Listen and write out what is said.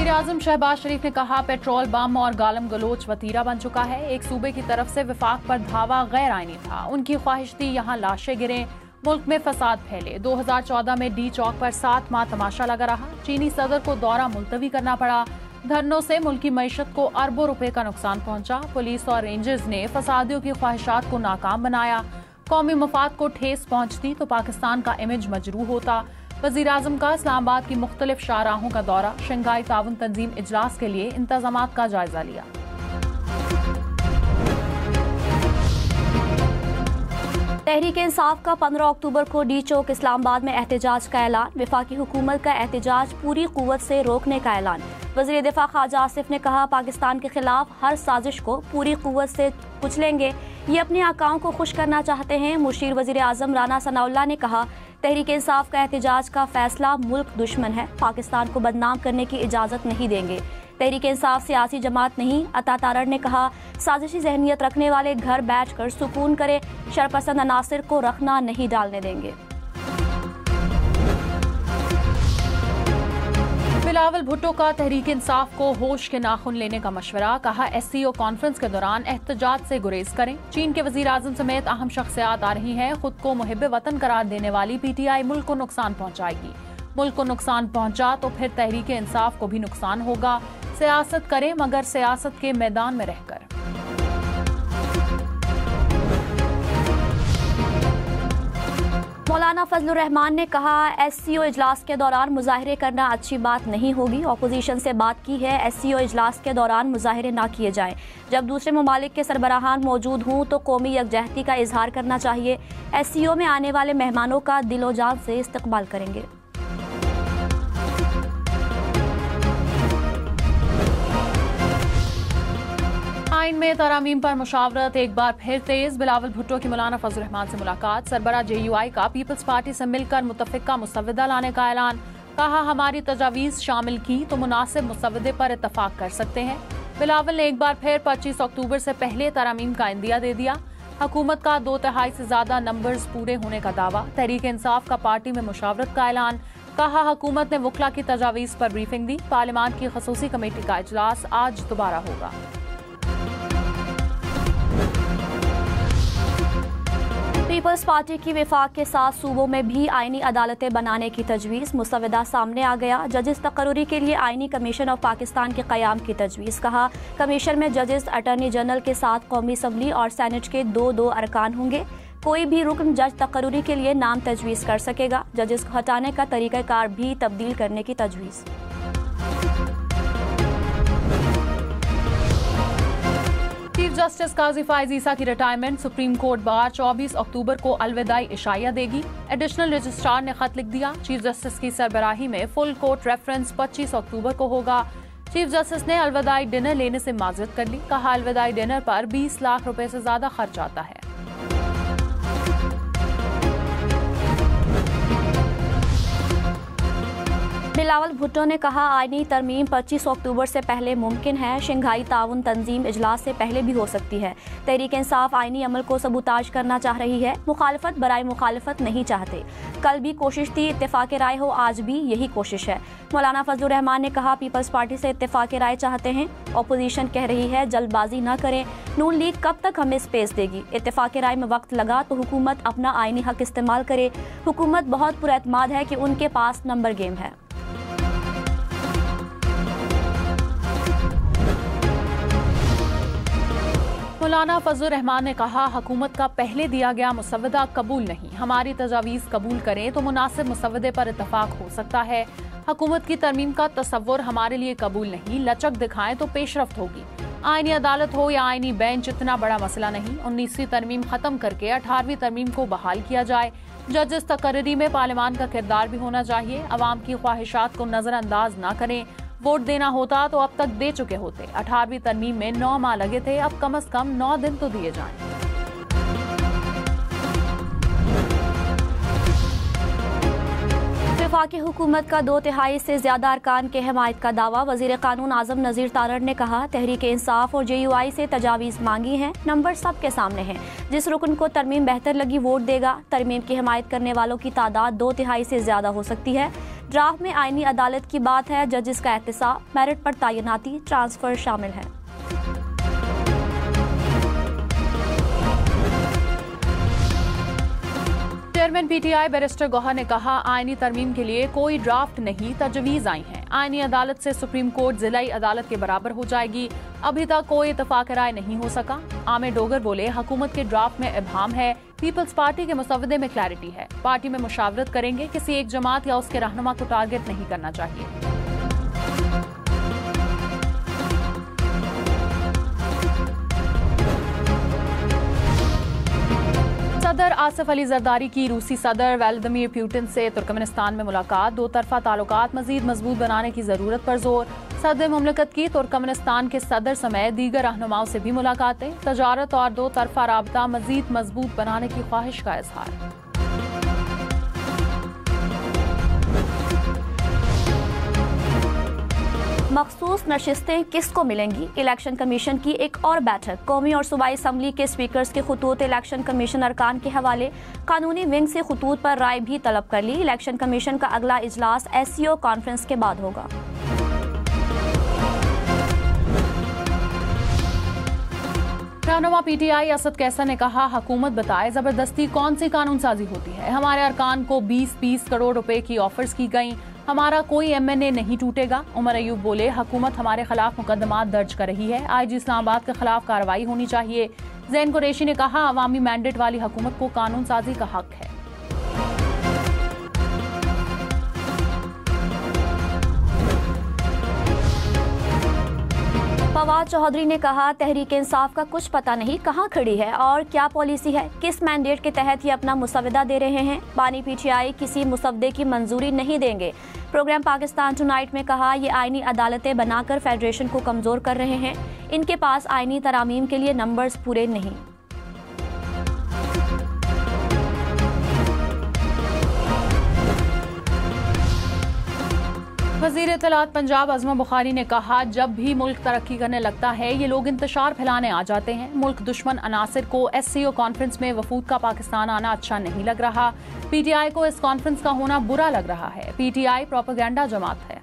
वज़ीर-ए-आज़म शहबाज शरीफ ने कहा, पेट्रोल बम और गालम गलोच वतीरा बन चुका है। एक सूबे की तरफ से विफाक पर धावा गैर आईनी था। उनकी ख्वाहिश थी यहाँ लाशें गिरें, मुल्क में फसाद फैले। 2014 में डी चौक पर 7 माह तमाशा लगा रहा। चीनी सदर को दौरा मुलतवी करना पड़ा। धरनों से मुल्की मईशत को अरबों रुपए का नुकसान पहुंचा। पुलिस और रेंजर्स ने फसादियों की ख्वाहिशात को नाकाम बनाया। कौमी मफाद को ठेस पहुंचती तो पाकिस्तान का इमेज मजरूह होता। वज़ीर-ए-आज़म का इस्लामाबाद की मुख्तलिफ शाहराहों का दौरा, शंघाई ताउन तंजीम इजलास के लिए इंतजामात का जायजा लिया। तहरीक इंसाफ का 15 अक्टूबर को डी चौक इस्लामाबाद में एहतजाज का ऐलान। वफाकी हुकूमत का एहतजाज पूरी कुव्वत से रोकने का ऐलान। वज़ीर दिफा ख्वाजा आसिफ ने कहा, पाकिस्तान के खिलाफ हर साजिश को पूरी कुव्वत से कुचलेंगे। ये अपने आकाओं को खुश करना चाहते हैं। मुशीर वज़ीर-ए-आज़म राना सनाउल्लाह ने कहा, तहरीक इंसाफ का एहतजाज का फैसला मुल्क दुश्मन है, पाकिस्तान को बदनाम करने की इजाज़त नहीं देंगे। तहरीक इंसाफ सियासी जमात नहीं। अता तारड़ ने कहा, साजिशी जहनियत रखने वाले घर बैठ कर सुकून करे, शरपसंद अनासिर को रखना नहीं डालने देंगे। बिलावल भुट्टो का तहरीक इंसाफ को होश के नाखून लेने का मशवरा। कहा, SCO कॉन्फ्रेंस के दौरान एहतजाज से गुरेज करें। चीन के वज़ीर-ए-आज़म समेत अहम शख्सियात आ रही हैं। खुद को मुहिब वतन करार देने वाली PTI मुल्क को नुकसान पहुंचाएगी। मुल्क को नुकसान पहुंचा तो फिर तहरीक इंसाफ को भी नुकसान होगा। सियासत करें मगर सियासत के मैदान में रहकर। मौलाना फजलुर रहमान ने कहा, SCO इजलास के दौरान मुजाहरे करना अच्छी बात नहीं होगी। अपोजिशन से बात की है, SCO इजलास के दौरान मुजाहरे ना किए जाएं। जब दूसरे ममालिक के सरबराहान मौजूद हों तो कौमी यकजहती का इजहार करना चाहिए। SCO में आने वाले मेहमानों का दिलो जान से इस्तकबाल करेंगे। आइन में तरामीम पर मुशावरत एक बार फिर तेज। बिलावल भुट्टो की मौलाना फजलुर रहमान से मुलाकात। सरबरा JUI का पीपल्स पार्टी से मिलकर मुतफ़िका मुसव्वदा लाने का ऐलान। कहा, हमारी तजावीज़ शामिल की तो मुनासिब मुसव्वदे पर इत्तफाक कर सकते हैं। बिलावल ने एक बार फिर 25 अक्टूबर से पहले तरामीम का इंदिया दे दिया। हुकूमत का 2/3 से ज्यादा नंबर्स पूरे होने का दावा। तहरीक इंसाफ का पार्टी में मुशावरत का ऐलान। कहा, हुकूमत ने वकला की तजावीज़ पर ब्रीफिंग दी। पार्लियामान की खसूसी कमेटी का इजलास आज दोबारा होगा। पीपल्स पार्टी की विफाक के साथ सूबों में भी आईनी अदालतें बनाने की तजवीज़। मुसव्वदा सामने आ गया। जजेस तकर्रुरी के लिए आईनी कमीशन ऑफ पाकिस्तान के क़याम की तजवीज़। कहा, कमीशन में जजेस, अटर्नी जनरल के साथ कौमी असम्बली और सेनेट के 2 अरकान होंगे। कोई भी रुकन जज तकर्रुरी के लिए नाम तजवीज़ कर सकेगा। जजेस को हटाने का तरीक़ाकार भी तब्दील करने की तजवीज़। चीफ जस्टिस काजी फायज ईसा की रिटायरमेंट। सुप्रीम कोर्ट बार 24 अक्टूबर को अलविदाई इशाया देगी। एडिशनल रजिस्ट्रार ने खत लिख दिया। चीफ जस्टिस की सरबराही में फुल कोर्ट रेफरेंस 25 अक्टूबर को होगा। चीफ जस्टिस ने अलविदाई डिनर लेने से माजरत कर ली। कहा, अलविदाई डिनर पर 20 लाख रुपए से ज्यादा खर्च आता है। बिलावल भुट्टो ने कहा, आईनी तरमीम 25 अक्टूबर से पहले मुमकिन है। शंघाई ताउन तंजीम इजलास से पहले भी हो सकती है। तहरीक इंसाफ आईनी अमल को सबूताज करना चाह रही है। मुखालफत बराए मुखालफत नहीं चाहते। कल भी कोशिश थी, इत्तेफाक राय हो, आज भी यही कोशिश है। मौलाना फजलुर रहमान ने कहा, पीपल्स पार्टी से इत्तेफाक राय चाहते हैं। अपोजिशन कह रही है जल्दबाजी न करें। नून लीग कब तक हमें स्पेस देगी? इत्तेफाक राय में वक्त लगा तो हुकूमत अपना आईनी हक इस्तेमाल करे। हुकूमत बहुत पुरएतमाद है कि उनके पास नंबर गेम है। मौलाना फजलुर रहमान ने कहा, हुकूमत का पहले दिया गया मुसव्वदा कबूल नहीं। हमारी तजावीज़ कबूल करें तो मुनासिब मुसव्वदे पर इत्तफाक हो सकता है। हुकूमत की तरमीम का तसव्वुर हमारे लिए कबूल नहीं। लचक दिखाएं तो पेशरफ्त होगी। आईनी अदालत हो या आईनी बेंच, इतना बड़ा मसला नहीं। 19वीं तरमीम खत्म करके 18वीं तरमीम को बहाल किया जाए। जजेस तकर्री में पार्लियामान का किरदार भी होना चाहिए। अवाम की ख्वाहिशात को नजरअंदाज न करें। वोट देना होता तो अब तक दे चुके होते। 18वीं तरमीम में 9 माह लगे थे, अब कम से कम 9 दिन तो दिए जाएं। वफाकी हुकूमत का 2/3 से ज्यादा अरकान के हमायत का दावा। वजीर कानून आजम नज़ीर तारड़ ने कहा, तहरीक इंसाफ और JUI से तजावीज़ मांगी हैं। नंबर सबके सामने हैं। जिस रुकन को तरमीम बेहतर लगी वोट देगा। तरमीम की हमायत करने वालों की तादाद 2/3 से ज्यादा हो सकती है। ड्राफ्ट में आईनी अदालत की बात है, जजेस का एहतसाब, मेरिट पर तैनाती, ट्रांसफर शामिल है। चेयरमैन पीटीआई बैरिस्टर गौहर ने कहा, आईनी तरमीम के लिए कोई ड्राफ्ट नहीं तजवीज आई है। आईनी अदालत से सुप्रीम कोर्ट जिलाई अदालत के बराबर हो जाएगी। अभी तक कोई इतफाक राय नहीं हो सका। आमिर डोगर बोले, हुकूमत के ड्राफ्ट में इब्हाम है, पीपल्स पार्टी के मुसवदे में क्लैरिटी है। पार्टी में मुशावरत करेंगे, किसी एक जमात या उसके रहनुमा को टारगेट नहीं करना चाहिए। सदर आसिफ अली जरदारी की रूसी सदर व्लादिमीर पुतिन से तुर्कमेनिस्तान में मुलाकात, दो तरफा ताल्लुकात मजीद मजबूत बनाने की जरूरत पर जोर। सदर मुमलिकत की तुर्कमेनिस्तान के सदर समेत दीगर रहनुमाओं से भी मुलाकातें, तजारत और दो तरफा राबता मजीद मजबूत बनाने की ख्वाहिश का इजहार। मखसूस नशिस्तें किसको मिलेंगी? इलेक्शन कमीशन की एक और बैठक, कौमी और सूबाई असम्बली के स्पीकर्स के खतूत इलेक्शन कमीशन अरकान के हवाले, कानूनी विंग से खतूत पर राय भी तलब कर ली। इलेक्शन कमीशन का अगला इजलास SCO कॉन्फ्रेंस के बाद होगा। रहनुमा पीटीआई असद कैसर ने कहा, हुकूमत बताए जबरदस्ती कौन सी कानून साजी होती है। हमारे अरकान को 20-20 करोड़ रुपए की ऑफर्स की गई, हमारा कोई MNA नहीं टूटेगा। उमर अयूब बोले, हुकूमत हमारे खिलाफ मुकदमात दर्ज कर रही है, IG इस्लामाबाद के खिलाफ कार्रवाई होनी चाहिए। जैन कुरैशी ने कहा, अवामी मैंडेट वाली हुकूमत को कानून साजी का हक है। फवाद चौधरी ने कहा, तहरीक इंसाफ का कुछ पता नहीं कहाँ खड़ी है और क्या पॉलिसी है, किस मैंडेट के तहत ये अपना मुसवदा दे रहे हैं। बानी PTI किसी मुसवदे की मंजूरी नहीं देंगे। प्रोग्राम पाकिस्तान टुनाइट में कहा, ये आईनी अदालतें बनाकर फेडरेशन को कमजोर कर रहे हैं। इनके पास आईनी तरामीम के लिए नंबर्स पूरे नहीं। वज़ीर इत्तलात पंजाब अज़मा बुखारी ने कहा, जब भी मुल्क तरक्की करने लगता है ये लोग इंतशार फैलाने आ जाते हैं। मुल्क दुश्मन अनासिर को SCO कॉन्फ्रेंस में वफूद का पाकिस्तान आना अच्छा नहीं लग रहा। PTI को इस कॉन्फ्रेंस का होना बुरा लग रहा है। PTI प्रोपेगेंडा जमात है।